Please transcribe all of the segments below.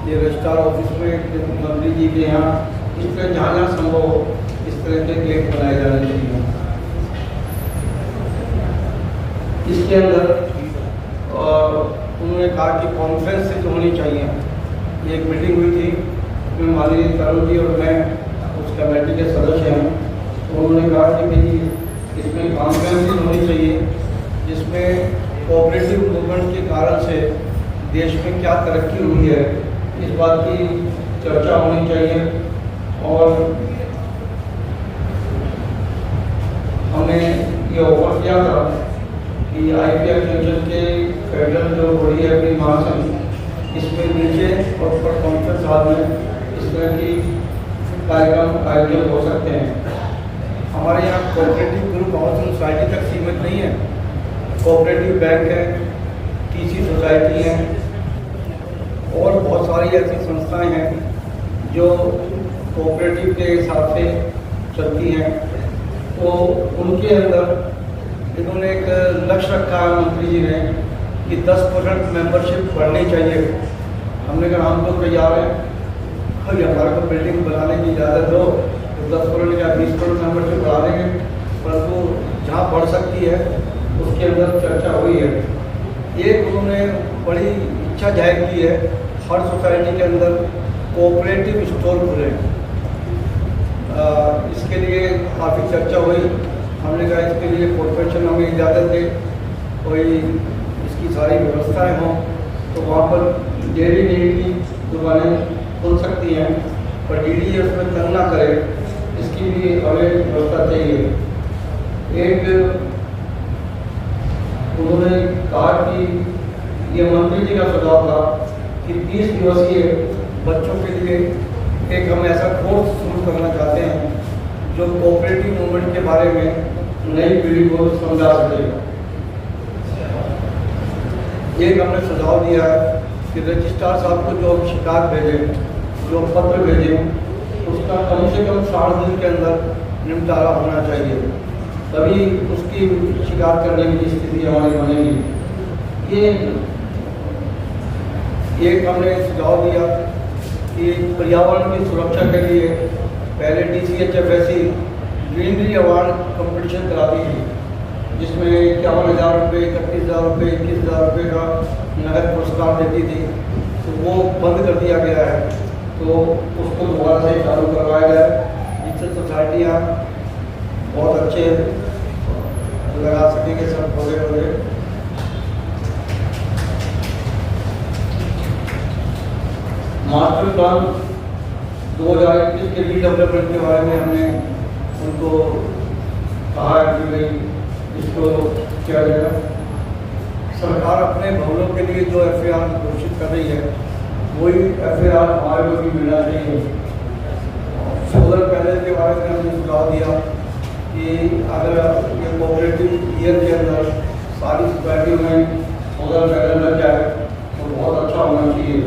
ये registrar office में मंत्री जी के यहाँ इस तरह जहाँ जहाँ संभव हो इस तरह के गेट बनाए जाने चाहिए। इसके अंदर उन्होंने कहा कि कॉन्फ्रेंस से तो होनी चाहिए। एक मीटिंग हुई थी उसमें माननीय तरुण जी और मैं उस कमेटी के सदस्य हैं, तो उन्होंने कहा कि भाई इसमें कॉन्फ्रेंस होनी चाहिए जिसमें कोऑपरेटिव मूवमेंट के कारण से देश में क्या तरक्की हुई है इस बात की चर्चा होनी चाहिए। और हमने ये ऑफर किया था कि IPF यूनियन के फेडरल जो बॉडी है अपनी महासंघ इसमें नीचे और ऊपर कॉन्फ्रेंस हॉल में इस तरह की कार्यक्रम आयोजन हो सकते हैं। हमारे यहाँ कोऑपरेटिव ग्रुप हाउसिंग सोसाइटी तक सीमित नहीं है, कोऑपरेटिव बैंक है, TC सोसाइटी है और बहुत सारी ऐसी संस्थाएं हैं जो कोऑपरेटिव के हिसाब से चलती हैं। तो उनके अंदर इन्होंने एक लक्ष्य रखा है मंत्री जी ने कि 10% मेंबरशिप बढ़नी चाहिए। हमने कहा हम तो तैयार हैं, कोई हमारे को बिल्डिंग बनाने की इजाज़त दो तो 10% या 20% मेंबरशिप बढ़ा देंगे, परंतु जहाँ बढ़ सकती है उसके अंदर चर्चा हुई है। एक उन्होंने बड़ी इच्छा जाहिर की है हर सोसाइटी के अंदर कोऑपरेटिव स्टोर खुले। इसके लिए काफ़ी चर्चा हुई। हमने कहा इसके लिए कॉर्पोरेशन हमें इजाज़त दे, कोई इसकी सारी व्यवस्थाएं हों तो वहाँ पर डेली नीड की दुकानें खुल सकती हैं, पर DD उसमें तंग ना करे, इसकी भी हमें व्यवस्था चाहिए। एक उन्होंने कहा कि ये मंत्री जी का सुझाव था कि 30 दिवसीय बच्चों के लिए एक हम ऐसा कोर्स शुरू करना चाहते हैं जो कोऑपरेटिव मूवमेंट के बारे में नई पीढ़ी को समझा सके। एक हमने सुझाव दिया है कि रजिस्ट्रार साहब को जो शिकायत भेजें, जो पत्र भेजें, उसका कम से कम 60 दिन के अंदर निपटारा होना चाहिए, तभी उसकी शिकायत करने की स्थिति हमारी बनेगी। ये एक हमने सुझाव दिया कि पर्यावरण की सुरक्षा के लिए पहले DCHFSC ग्रीनरी अवार्ड कंपटीशन कराती थी, जिसमें 51,000 रुपये, 31,000 रुपये, 21,000 रुपये का नगद पुरस्कार देती थी, तो वो बंद कर दिया गया है। तो उसको दोबारा से चालू करवाया गया है जिससे सोसाइटियाँ बहुत अच्छे लगा सकेंगे सब पौधे वगैरह। मास्टर प्लान 2021 के रीडेवलपमेंट के बारे में हमने उनको कहा है कि भाई इसको किया जाएगा। सरकार अपने भवनों के लिए जो FAR घोषित कर रही है वही FAR हमारे को भी मिलना चाहिए। सोलर पैनल के बारे में हमने सुझाव दिया कि अगर ये कोऑपरेटिव ईयर के अंदर सारी सोसाइटियों में सोलर पैनल लग जाए तो बहुत अच्छा होना चाहिए।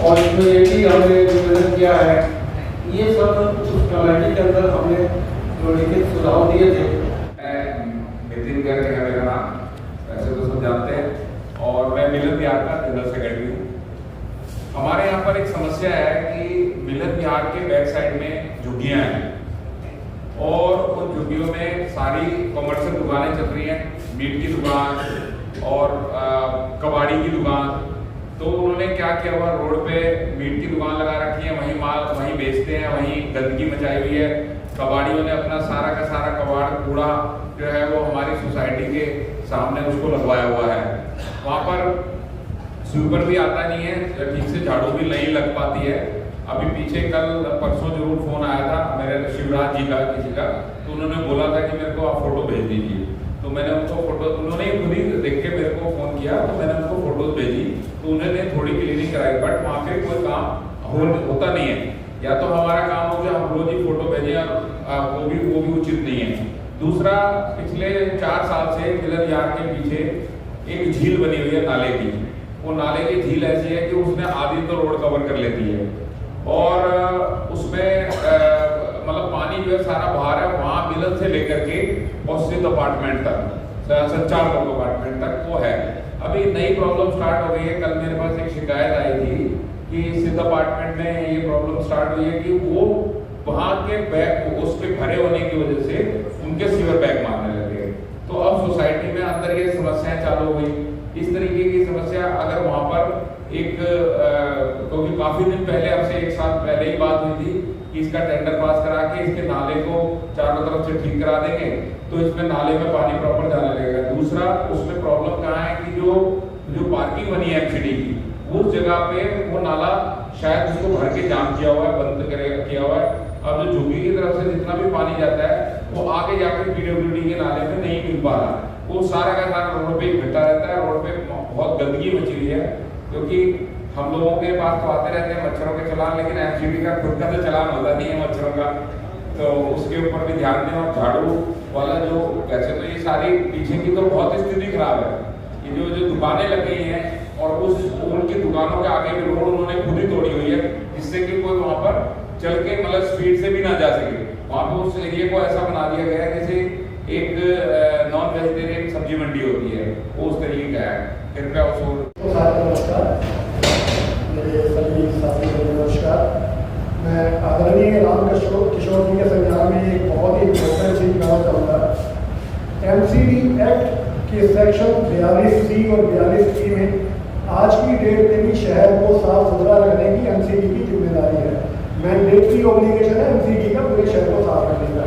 और इसमें ये भी हमने निवेदन किया है, ये सब उस कमेटी के अंदर हमने जो लिखित सुझाव दिए थे। नितिन गर्ग है मेरा नाम, वैसे तो सब जानते हैं, और मैं मिलन विहार का जनरल सेक्रेटरी हूँ। हमारे यहाँ पर एक समस्या है कि मिलन विहार के बैक साइड में झुग्गियाँ हैं और उन झुग्गियों में सारी कॉमर्शियल दुकानें चल रही हैं, मीट की दुकान और कबाड़ी की दुकान। तो उन्होंने क्या किया हुआ, रोड पे मीट की दुकान लगा रखी है, वहीं माल वहीं बेचते हैं, वहीं गंदगी मचाई हुई है। कबाड़ियों ने अपना सारा का सारा कबाड़ कूड़ा जो है वो हमारी सोसाइटी के सामने उसको लगवाया हुआ है। वहाँ पर स्वीपर भी आता नहीं है, ठीक से झाड़ू भी नहीं लग पाती है। अभी पीछे कल परसों जरूर फोन आया था मेरे शिवराज जी का किसी का, तो उन्होंने बोला था कि मेरे को आप फोटो भेज दीजिए। तो मैंने उनको फोटो, उन्होंने खुद ही देख के मेरे को फोन किया, तो मैंने उनको फोटोज भेजी। तो उन्होंने थोड़ी क्लीनिंग कराई, बट वहाँ पे कोई काम होता नहीं है। या तो हमारा काम हो गया हम रोज ही फोटो भेजें और वो भी उचित नहीं है। दूसरा, पिछले 4 साल से मिलन विहार के पीछे एक झील बनी हुई है नाले की। वो नाले की झील ऐसी है कि उसने आधी तो रोड कवर कर लेती है और उसमें मतलब पानी जो है सारा बाहर है। वहाँ मिलन से लेकर के औषित अपार्टमेंट तक, संचार अपार्टमेंट तक वो है। अभी नई प्रॉब्लम स्टार्ट हो गई है। कल मेरे पास एक शिकायत आई थी कि सिद्ध अपार्टमेंट में ये प्रॉब्लम स्टार्ट हुई है कि वो वहाँ के बैग उसके भरे होने की वजह से उनके सीवर बैग मारने लगे। तो अब सोसाइटी में अंदर ये समस्याएं चालू हो गई। इस तरीके की समस्या अगर वहाँ पर एक क्योंकि काफी दिन पहले, अब से 1 साल पहले ही बात हुई थी कि इसका टेंडर पास करा के इसके नाले को चारों तरफ से ठीक करा देंगे तो इसमें नाले में पानी प्रॉपर जाने लगेगा। दूसरा, उसमें प्रॉब्लम कहाँ है कि जो पार्किंग बनी है एमसीडी की, उस जगह पे वो नाला शायद उसको भर के जाम किया हुआ है, बंद किया हुआ है। अब जो झुग्गी की तरफ से जितना भी पानी जाता है वो आगे जाकर पीडब्ल्यूडी के नाले में नहीं मिल पा रहा, वो सारा का सारा रोड पे इकट्ठा रहता है। रोड पे बहुत गंदगी मची हुई है, क्योंकि हम लोगों के पास तो आते रहते हैं मच्छरों के चलान, लेकिन एमसीडी का खुद का तो चलान होता नहीं है मच्छरों का, तो उसके ऊपर भी ध्यान दें। और झाड़ू वाला जो, वैसे तो ये सारी पीछे की तो बहुत स्थिति खराब है, ये जो दुकानें लग गई हैं और उनकी दुकानों के आगे भी रोड उन्होंने खुद ही तोड़ी हुई है, जिससे कि कोई वहाँ पर चल के मतलब स्पीड से भी ना जा सके। वहाँ पे उस एरिया को ऐसा बना दिया गया है जैसे एक नॉन वेजिटेरियन सब्जी मंडी होती है, वो उस तरीके का है। कृपया नमस्कार, मेरे सभी साथियों को नमस्कार। मैं आदरणीय राम किशोर जी के संज्ञान में एक बहुत ही इम्पोर्टेंट चीज कहना चाहूँगा। एमसीडी एक्ट के सेक्शन 42C और 42E में आज की डेट में भी शहर को साफ सुथरा रखने की एमसीडी की जिम्मेदारी है, मैंडेटरी ऑब्लिगेशन है एमसीडी का पूरे शहर को साफ रखने का।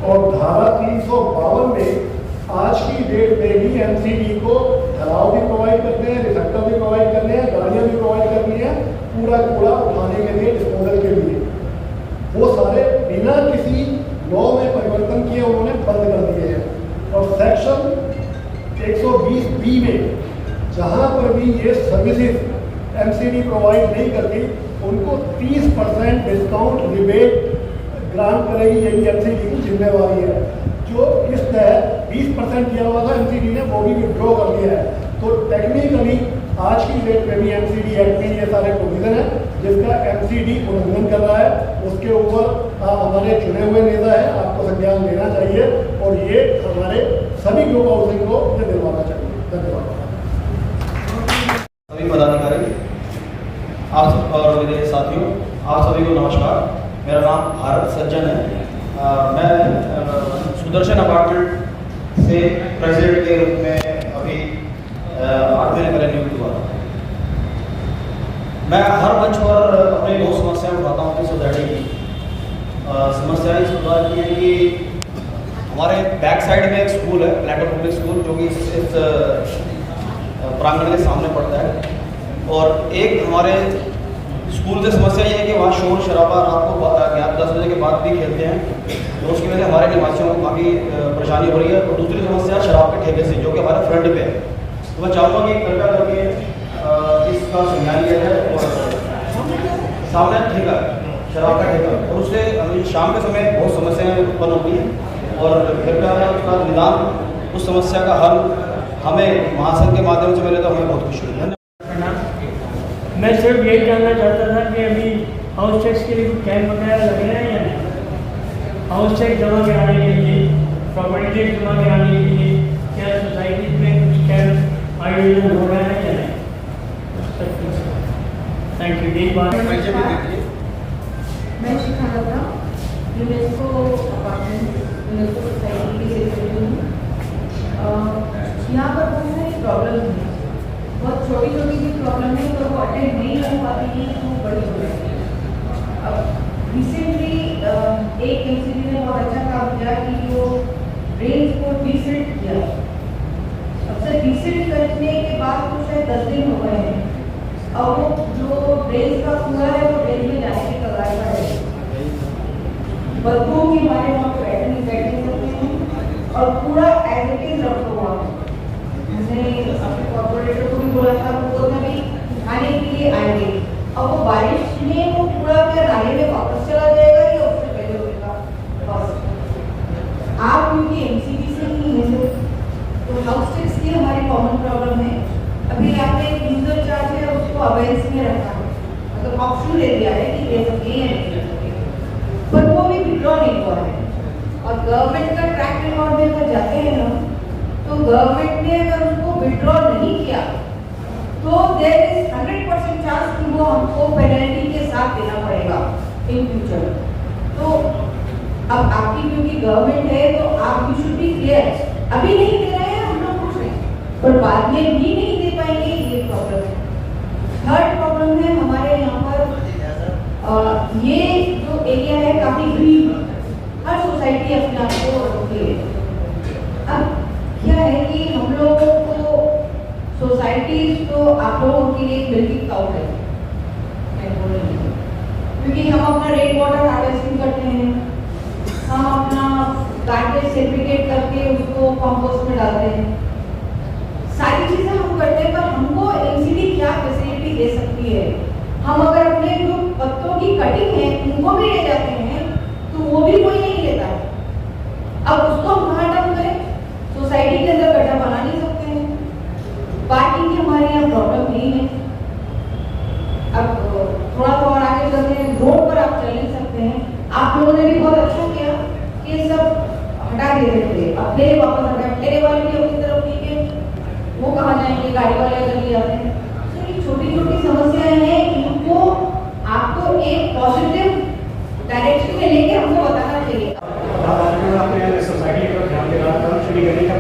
और धारा 352 में आज की डेट में भी एमसीडी को ढलाव भी प्रोवाइड करते हैं, रिसेप्टर भी प्रोवाइड करने हैं, गाड़ियाँ भी प्रोवाइड करनी है, पूरा कूड़ा उठाने के लिए, डिस्पोजल के लिए। वो सारे बिना किसी लॉ में परिवर्तन किए उन्होंने बंद कर दिए हैं। और सेक्शन 120B में जहाँ पर भी ये सर्विसेज एमसीडी प्रोवाइड नहीं करती उनको 30% डिस्काउंट रिबेट ग्रांट करेगी, यही एमसीडी की जिम्मेवारी है। जो इस तहत 20% किया हुआ था एमसीडी ने, वो भी विड्रॉ कर दिया है। तो टेक्निकली आज की डेट में भी एमसीडी एक्ट में ये सारे प्रोविजन है जिसका एमसीडी उल्लंघन कर रहा है। उसके ऊपर आप हमारे चुने हुए नेता हैं, आपको संज्ञान लेना चाहिए और ये हमारे सभी ग्रुप हाउसिंग को ये दिलवाना चाहिए। धन्यवाद। सभी पदाधिकारी, आप सब और मेरे साथियों, आप सभी को नमस्कार। मेरा नाम भारत सज्जन है। मैं सुदर्शन अपार्टमेंट से प्रेसिडेंट के रूप में अभी 8 महीने पहले नियुक्त हुआ। मैं हर मंच पर अपनी बहुत समस्याएं उठाता हूँ अपनी सोसाइटी की। समस्याएं इस प्रकार की है कि हमारे बैक साइड में एक स्कूल है, प्लेटो पब्लिक स्कूल, जो कि इस प्रांगण के सामने पड़ता है। और एक हमारे स्कूल से समस्या ये है कि वहाँ शोर शराबा रात को 10 बजे के बाद भी खेलते हैं, तो उसकी वजह से हमारे निवासियों को काफ़ी परेशानी हो रही है। और दूसरी समस्या शराब के ठेके से, जो कि हमारे फ्रंट पे है। तो मैं चाहूँगा कि कृपया करके इसका संज्ञान लिया जाए। और सामने ठेका, शराब का ठेका, और उससे हमें शाम के समय बहुत समस्याएं उत्पन्न होती हैं और कृपया उसका निदान, उस समस्या का हल हमें महासंघ के माध्यम से मिले तो हमें बहुत खुशी होगी। मैं सिर्फ यही जानना चाहता था कि अभी हाउस टैक्स के लिए कैंप वगैरह लग रहे हैं या नहीं? हाउस टैक्स जमा कराने के लिए, प्रॉपर्टी टैक्स जमा कराने के लिए क्या सोसाइटी में कुछ कैंप आयोजन हो रहा है या नहीं? Thank you. यही बात मैं शिखा लता, यूनेस्को अपार्टमेंट, यूनेस्को सोसाइटी की सेक्रेटरी हूँ। यहाँ पर बहुत सारी प्रॉब्लम है, बहुत छोटी छोटी सी प्रॉब्लम है, तो वो अटेंड नहीं हो पाती है, तो बड़ी हो जाती है। अब रिसेंटली एक एमसीडी ने बहुत अच्छा काम किया कि वो ड्रेन्स को डिसेंट किया। अब से डिसेंट करने के बाद तो शायद 10 दिन हो गए हैं। अब वो जो ड्रेन्स का कूड़ा है वो ड्रेन में जाने के कगार पर है। बदबू की हमारे वहाँ बैठ नहीं सकते हैं और पूरा एज इट इज रखा हुआ है। हमने अपने कॉर्पोरेटर को भी बोला था, वो भी आने के लिए आएंगे। अब वो बारिश में वो पूरा क्या नाले में वापस चला जाएगा या उससे पहले होगा? बस आप उनकी एमसीडी से ही हैं, तो हाउस टैक्स की हमारी कॉमन प्रॉब्लम है। अभी आपने एक यूजर चार्ज है उसको अवेयरनेस में रखा है, मतलब ऑप्शन दे दिया है कि ले सकते हैं, पर वो भी विड्रॉ नहीं हुआ है। और गवर्नमेंट का ट्रैक रिकॉर्ड में अगर जाते हैं हम, तो गवर्नमेंट ने अगर उसको विड्रॉ नहीं किया तो देयर इज 100% चांस कि वो हमसे इन फ्यूचर। तो अब आपकी क्योंकि गवर्नमेंट है तो आप यू शुड बी क्लियर। अभी नहीं दे रहे हैं हम लोग कुछ नहीं, पर बाद में भी नहीं दे पाएंगे, ये प्रॉब्लम है। थर्ड प्रॉब्लम है हमारे यहाँ पर ये जो एरिया है काफी ग्रीन, हर सोसाइटी अपने आप को रखती है। अब क्या है कि हम लोगों को सोसाइटीज तो आप लोगों के लिए मिल्किंग काउ है, मैं बोल रही हूँ, क्योंकि हम अपना रेन वाटर हार्वेस्टिंग करते हैं, हम अपना गार्बेज सेग्रीगेट करके उसको कंपोस्ट में डालते हैं, सारी चीजें हम करते हैं। पर हमको एमसीडी क्या फैसिलिटी दे सकती है? हम अगर अपने जो पत्तों की कटिंग है उनको भी ले जाते हैं तो वो भी कोई नहीं लेता है। अब उसको हम कहाँ डंप करें? सोसाइटी के अंदर गड्ढा बना नहीं सकते हैं। पार्किंग की हमारे यहाँ प्रॉब्लम नहीं है। अब थोड़ा सा और आगे चलते हैं, रोड पर आप चल नहीं सकते हैं। आप लोगों ने भी बहुत अच्छा किया कि ये सब हटा दे रहे थे, अब फिर वापस हटा, ठेले वाले भी अपनी तरफ नहीं के वो कहाँ जाएंगे, गाड़ी वाले अगर ले जाते हैं। तो ये छोटी छोटी समस्याएं हैं, इनको आपको एक पॉजिटिव डायरेक्शन में लेके हमको बताना चाहिए। आपने सोसाइटी पर ध्यान दे रहा था, श्री गणेश का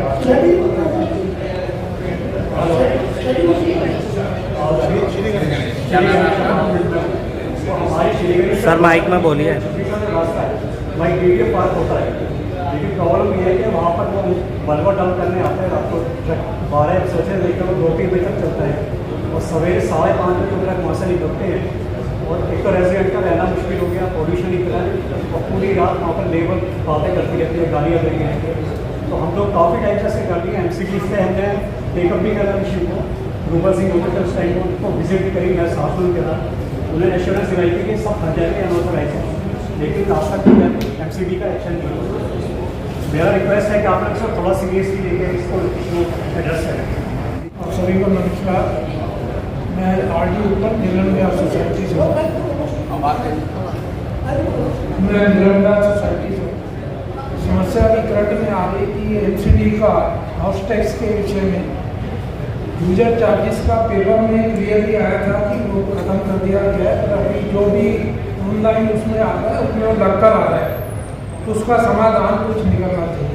सर माइक में बोलिए। वहीं वीडियो पार्क होता है, लेकिन प्रॉब्लम ये है कि वहाँ पर वो मलबा डंप करने आते हैं रात को 12 सोचे देखकर वो 2-3 बजे तक चलता है और सवेरे 5:30 बजे तक वहाँ से निकलते हैं। और एक तो रेजिडेंट का रहना मुश्किल हो गया, पॉल्यूशन इतना है और पूरी रात वहाँ पर लेबर बातें करती रहती है, गालियाँ दे रही हैं। तो हम लोग काफ़ी टाइम से कर रही हैं, MCD से हमने टेकअप भी करा इशू को, रूबल सिंह होते थे उस टाइम को, उनको विजिट भी करी, मैं साफ सुन के साथ उन्हें एश्योरेंस दिलाई थी कि सब हट जाएंगे अनऑथराइज है, लेकिन आज तक MCD का एक्शन नहीं हुआ। मेरा रिक्वेस्ट है कि आप लोग सब थोड़ा सीरियसली लेकर इसको एड्रेस करें। आप सभी को नमस्कार। मैं RD ऊपर नीलम सोसाइटी से हूँ। मैं नीलम सोसाइटी से हूँ। समस्या अभी करंट में आ रही थी MCD का हाउस टैक्स के विषय में। यूजर चार्जेस का पेपर में क्लियरली आया था कि वो खत्म कर दिया गया है, पर अभी जो भी ऑनलाइन उसमें आ रहा है उसमें लगकर आ रहा है, तो उसका समाधान कुछ निकलना चाहिए।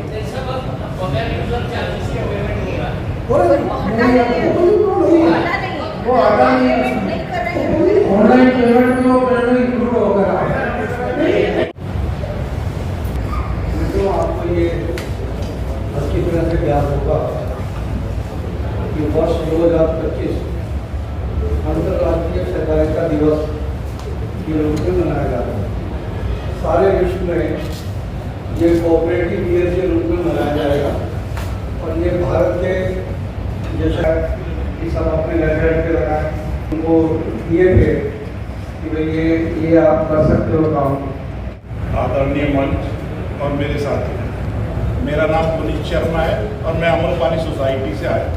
वो आता नहीं है, ऑनलाइन पेमेंट में वो पेमेंट इंक्लूड होकर आया। तो आपको ये अच्छी तरह से याद होगा कि वर्ष 2025 अंतर्राष्ट्रीय सहकारिता दिवस के रूप में मनाया जाता है। सारे विश्व में ये कोऑपरेटिव ईयर के रूप में मनाया जाएगा और ये भारत के जैसा कि सब अपने लेटर पे लगाए उनको दिए थे कि भाई ये आप कर सकते हो काम। आदरणीय मंच और मेरे साथी, मेरा नाम पुनीत शर्मा है और मैं अमरपाली सोसाइटी से आया।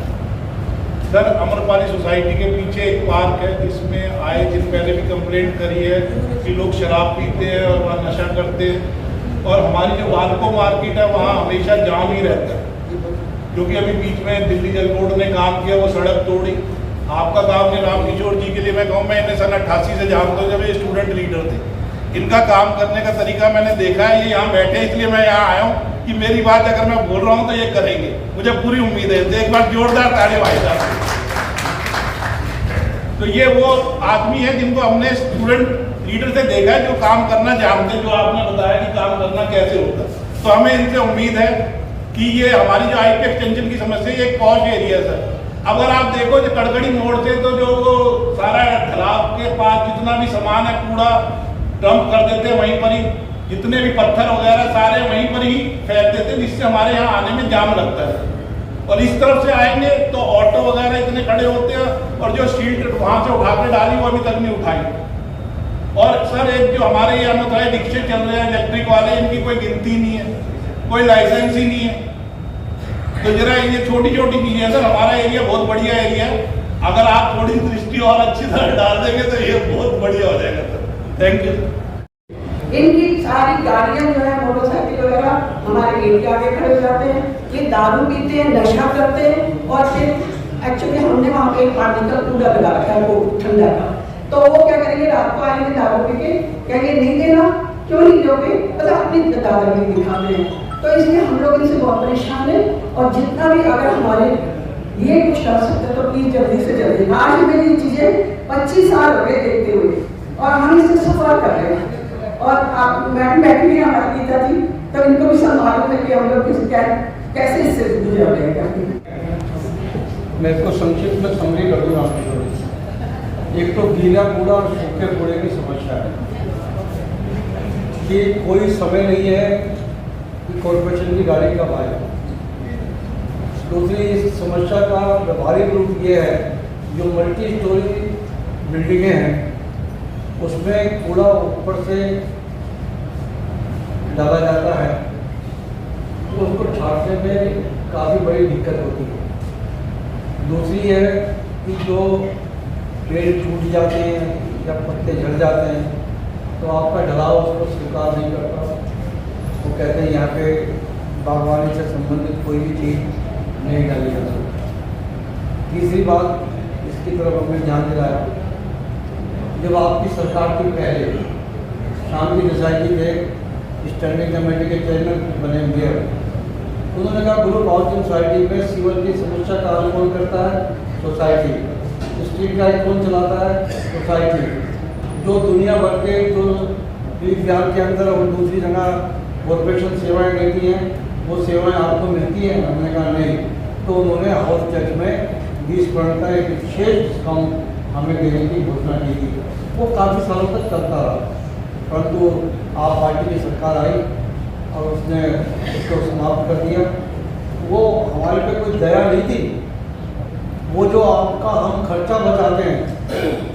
सर, अमरपाली सोसाइटी के पीछे एक पार्क है जिसमें आए दिन पहले भी कंप्लेंट करी है कि लोग शराब पीते हैं और वहाँ नशा करते हैं, और हमारी जो वाल्को मार्केट है वहाँ हमेशा जाम ही रहता है, क्योंकि अभी बीच में दिल्ली जल बोर्ड ने काम किया, वो सड़क तोड़ी। आपका काम है राम किशोर जी के लिए मैं कहूँ, मैं इन्हें सन 88 से जानता हूँ जब ये स्टूडेंट लीडर थे। इनका काम करने का तरीका मैंने देखा है, ये यहाँ बैठे इसलिए मैं यहाँ आया हूँ कि मेरी बात अगर मैं बोल रहा हूँ तो ये करेंगे, मुझे पूरी उम्मीद है। तो एक बार जोरदार ताली भाई साहब। तो ये वो आदमी है जिनको हमने स्टूडेंट लीडर से देखा है, जो काम करना जानते, जो आपने बताया कि काम करना कैसे होता है। तो हमें इनसे उम्मीद है कि ये हमारी जो IP एक्सटेंशन की समस्या, ये एक पॉश एरिया है सर। अगर आप देखो जो कड़कड़ी मोड़ से तो जो वो सारा तालाब के पास जितना भी सामान है कूड़ा डंप कर देते हैं वहीं पर ही, जितने भी पत्थर वगैरह सारे वहीं पर ही फेंक देते हैं, जिससे हमारे यहाँ आने में जाम लगता है। और इस तरफ से आएंगे तो ऑटो वगैरह इतने खड़े होते हैं, और जो शीट वहाँ से उठा के डाली वो अभी तक नहीं उठाई। और सर एक जो हमारे यहाँ में रिक्शे चल रहे हैं इलेक्ट्रिक वाले, इनकी कोई गिनती नहीं है, कोई लाइसेंस ही नहीं है। तो जरा ये छोटी छोटी चीजें सर, हमारा एरिया बहुत बढ़िया एरिया है, अगर आप थोड़ी दृष्टि और अच्छी तरह डाल देंगे तो ये बहुत बढ़िया हो जाएगा सर। Thank you. इनकी सारी गाड़ियां जो है मोटरसाइकिल वगैरह हमारे गेट के आगे खड़े हो जाते हैं, ये दारू पीते हैं, नशा करते हैं, और फिर एक्चुअली हमने वहाँ पे एक पानी का कूड़ा लगा रखा है वो ठंडा का, तो वो क्या करेंगे, रात को आएंगे दारू पी के, कहेंगे नहीं देना, क्यों नहीं दोगे, मतलब अपनी दादागिरी दिखाते हैं। तो इसलिए हम लोग इनसे बहुत परेशान हैं और जितना भी अगर हमारे लिए कुछ कर सकते हैं तो प्लीज जल्दी से जल्दी। आज मेरी ये चीजें 25 साल हो गए देखते हुए और हम इससे सफर कर रहे हैं। और आप मैडम बैठी हुई हमारी गीता थी, तो इनको भी सब मालूम है कि हम लोग कैसे इससे गुजर रहे हैं। मैं इसको संक्षिप्त में समरी कर दूँ आपकी थोड़ी। एक तो गीला कूड़ा और सूखे कूड़े की समस्या है कि कोई समय नहीं है कि कॉर्पोरेशन की गाड़ी कब आए। दूसरी इस समस्या का व्यवहारिक रूप ये है, जो मल्टी स्टोरी बिल्डिंगें हैं उसमें कूड़ा ऊपर से डाला जाता है तो उसको छाटने में काफ़ी बड़ी दिक्कत होती है। दूसरी है कि जो पेड़ टूट जाते हैं या पत्ते झड़ जाते हैं तो आपका ढलाव उसको स्वीकार नहीं करता। वो कहते हैं यहाँ पे बागवानी से संबंधित कोई भी चीज़ नहीं डाली जा सकती। तीसरी बात इसकी तरफ हमने ध्यान दिलाया, जब आपकी सरकार की पहले शांति देसाई जी थे स्टैंडिंग कमेटी के चेयरमैन बने हुए, उन्होंने कहा ग्रुप हाउसिंग सोसाइटी में सीवर की समस्या का हल कौन करता है? सोसाइटी। स्ट्रीट लाइट कौन चलाता है? सोसाइटी। जो दुनिया भर के जो विज्ञान के अंदर और दूसरी जगह कॉर्पोरेशन सेवाएं देती हैं वो सेवाएं आपको मिलती हैं? हमने कहा नहीं। तो उन्होंने हाउस टैक्स में 20% का एक विशेष डिस्काउंट हमें देने की घोषणा की थी। वो काफ़ी सालों तक चलता रहा, परंतु आप पार्टी की सरकार आई और उसने उसको समाप्त कर दिया। वो हमारे पे कोई दया नहीं थी। वो जो आपका हम खर्चा बचाते हैं,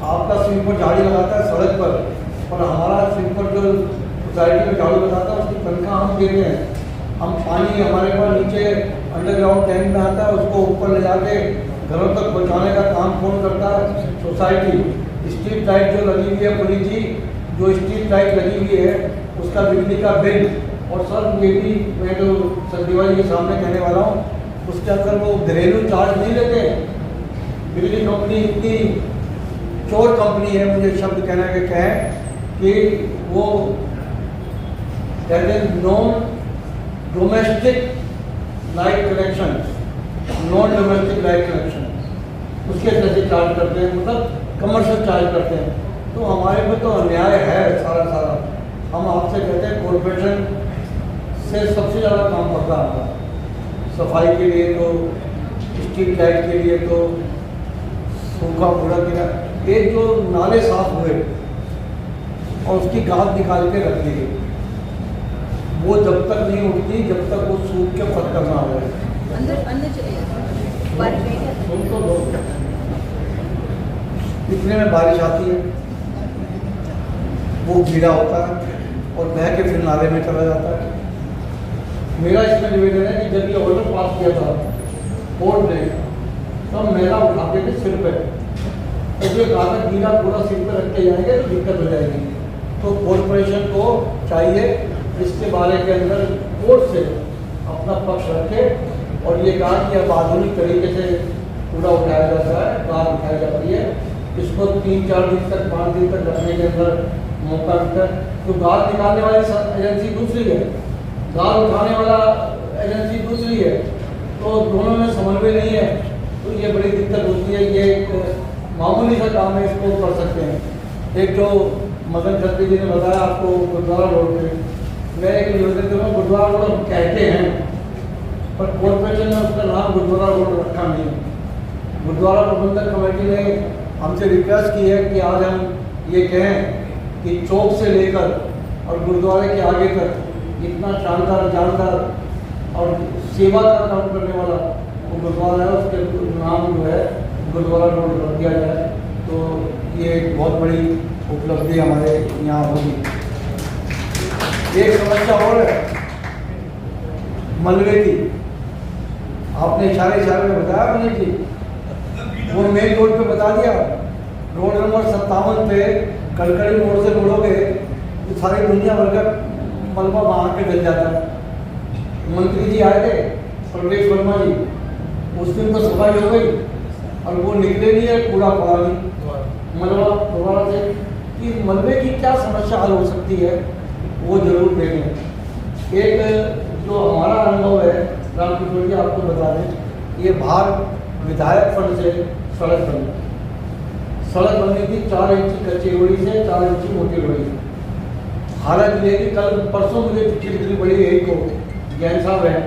आपका स्वीपर झाड़ी लगाता है सड़क पर और हमारा स्वीपर जो सोसाइटी में झाड़ू लगाता है उसकी तनख्वाह हम देते हैं। हम पानी हमारे पास नीचे अंडरग्राउंड टैंक में आता है, उसको ऊपर ले जाके घरों तक पहुँचाने का काम कौन करता है? सोसाइटी। स्ट्रीट लाइट जो लगी हुई है पुलिस जी, जो स्ट्रीट लाइट लगी हुई है उसका बिजली का बिल, और सर ये भी मैं जो संजीवा जी के सामने कहने वाला हूँ, उसके अंदर वो घरेलू चार्ज नहीं लेते। बिजली कंपनी इतनी चोर कंपनी है, मुझे शब्द कहना के कहें कि वो कहते हैं non domestic light connection, non domestic light connection उसके जैसे चार्ज करते हैं, मतलब कमर्शियल चार्ज करते हैं। तो हमारे पे तो अन्याय है सारा। हम आपसे कहते हैं कॉर्पोरेशन से सबसे ज़्यादा काम पड़ता है सफाई के लिए, तो स्ट्रीट लाइट के लिए, तो सूखा कूड़ा के एक जो नाले साफ हुए और उसकी गाद निकाल के रख दी गई, वो जब तक नहीं उठती जब तक वो सूख के पत्थर ना हो जाए। अंदर चले तो लो इतने में बारिश आती है, वो गीला होता है और बह के फिर नाले में चला जाता है। मेरा इसमें निवेदन है कि जब ये ऑर्डर पास किया था कोर्ट ने, तब मैला उठाते थे सिर पे, तो ये कहा था गीला पूरा सिर पे रख के जाएंगे तो दिक्कत हो जाएगी। तो कॉर्पोरेशन को चाहिए इसके बारे के अंदर कोर्ट से अपना पक्ष रखे और ये कहा कि अब आधुनिक तरीके से कूड़ा उठाया जाता है, कार उठाई जाती है, इसको 3-4 दिन तक 5 दिन तक रखने के अंदर मौका मिलता है। तो गाद निकालने वाली एजेंसी दूसरी है, गाद उठाने वाला एजेंसी दूसरी है, तो दोनों में समन्वय नहीं है, तो ये बड़ी दिक्कत होती है। ये एक मामूली सा काम है, इसको कर सकते हैं। एक जो मदन खत्री जी ने बताया आपको गुरुद्वारा रोड पे, मैं एक निवेदन करूँ, गुरुद्वारा रोड हम कहते हैं पर कॉर्पोरेशन ने उसका नाम गुरुद्वारा रोड रखा नहीं। गुरुद्वारा प्रबंधक कमेटी ने हमसे रिक्वेस्ट की है कि आज हम ये कहें कि चौक से लेकर और गुरुद्वारे के आगे तक इतना शानदार जानदार और सेवा का काम करने वाला वो गुरुद्वारा है, उसके नाम जो है गुरुद्वारा रोड रख दिया जाए, तो ये एक बहुत बड़ी उपलब्धि हमारे यहाँ होगी। एक समस्या और है मलबे की, आपने इशारे में बताया मुझे जी, वो मेन रोड पे बता दिया। रोड नंबर 57 पे कड़कड़ी मोड़ से मुड़ोगे तो सारी दुनिया भर का मलबा वहाँ के डल जाता है। मंत्री जी आए थे प्रवेश वर्मा जी, उस दिन तो सफाई हो गई और वो निकले नहीं है, कूड़ा पड़ा नहीं मलबा दोबारा से। कि मलबे की क्या समस्या हल हो सकती है वो जरूर देखें। एक जो हमारा अनुभव है रामकिशोर जी, आपको बता दें, ये बाहर विधायक फंड से सड़क बनी थी 4 इंची कच्ची रोड़ी से 4 इंची मोटी रोड़ी से। हालत ये कि कल परसों मुझे चिट्ठी लिखनी पड़ी यही को जैन साहब है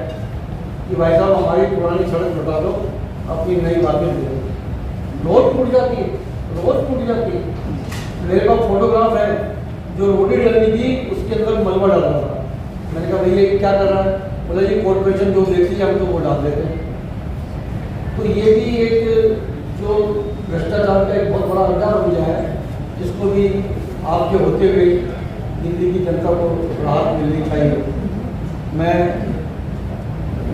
कि भाई साहब हमारी पुरानी सड़क बता दो, अपनी नई बातें दे दो। रोड टूट जाती है, रोड टूट जाती है। मेरे पास फोटोग्राफ है, जो रोडी डलनी थी उसके अंदर मलबा डाल रहा था। मैंने कहा भैया ये क्या कर रहा है? बोला जी कॉर्पोरेशन जो देखती है हम तो वो डाल देते हैं। तो ये भी एक जो भ्रष्टाचार का एक बहुत बड़ा अड्डा बन गया है, जिसको भी आपके होते हुए दिल्ली की जनता को राहत मिलनी चाहिए। मैं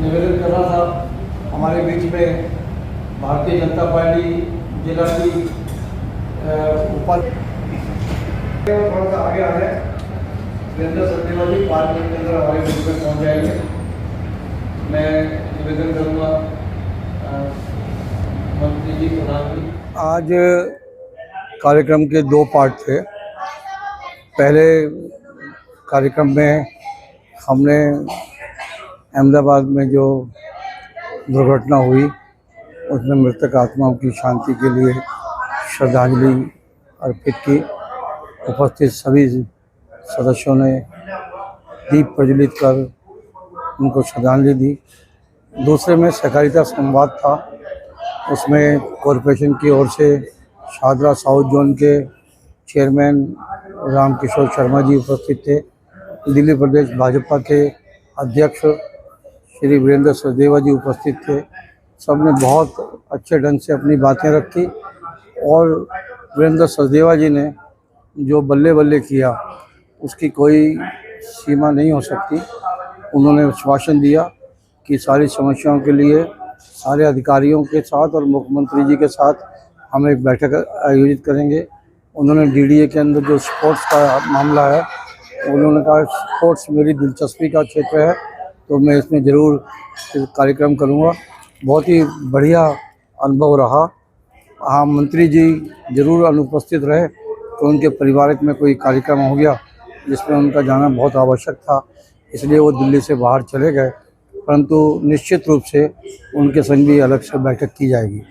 निवेदन कर रहा था, हमारे बीच में भारतीय जनता पार्टी जिला की उपाध्यक्ष थोड़ा सा आगे आ रहे हैं, वीरेंद्र सचदेवा जी 5 मिनट के अंदर हमारे बीच में पहुँच जाएंगे। मैं निवेदन करूँगा मंत्री जी, प्रधान जी। आज कार्यक्रम के 2 पार्ट थे। पहले कार्यक्रम में हमने अहमदाबाद में जो दुर्घटना हुई उसमें मृतक आत्माओं की शांति के लिए श्रद्धांजलि अर्पित की। उपस्थित सभी सदस्यों ने दीप प्रज्वलित कर उनको श्रद्धांजलि दी। दूसरे में सहकारिता संवाद था, उसमें कॉरपोरेशन की ओर से शाहदरा साउथ जोन के चेयरमैन रामकिशोर शर्मा जी उपस्थित थे। दिल्ली प्रदेश भाजपा के अध्यक्ष श्री वीरेंद्र सचदेवा जी उपस्थित थे। सब ने बहुत अच्छे ढंग से अपनी बातें रखी और वीरेंद्र सचदेवा जी ने जो बल्ले बल्ले किया उसकी कोई सीमा नहीं हो सकती। उन्होंने आश्वासन दिया कि सारी समस्याओं के लिए सारे अधिकारियों के साथ और मुख्यमंत्री जी के साथ हम एक बैठक आयोजित करेंगे। उन्होंने डीडीए के अंदर जो स्पोर्ट्स का मामला है, उन्होंने कहा स्पोर्ट्स मेरी दिलचस्पी का क्षेत्र है, तो मैं इसमें ज़रूर कार्यक्रम करूँगा। बहुत ही बढ़िया अनुभव रहा। हाँ, मंत्री जी ज़रूर अनुपस्थित रहे, तो उनके पारिवारिक में कोई कार्यक्रम हो गया जिसमें उनका जाना बहुत आवश्यक था, इसलिए वो दिल्ली से बाहर चले गए। परंतु निश्चित रूप से उनके संग भी अलग से बैठक की जाएगी।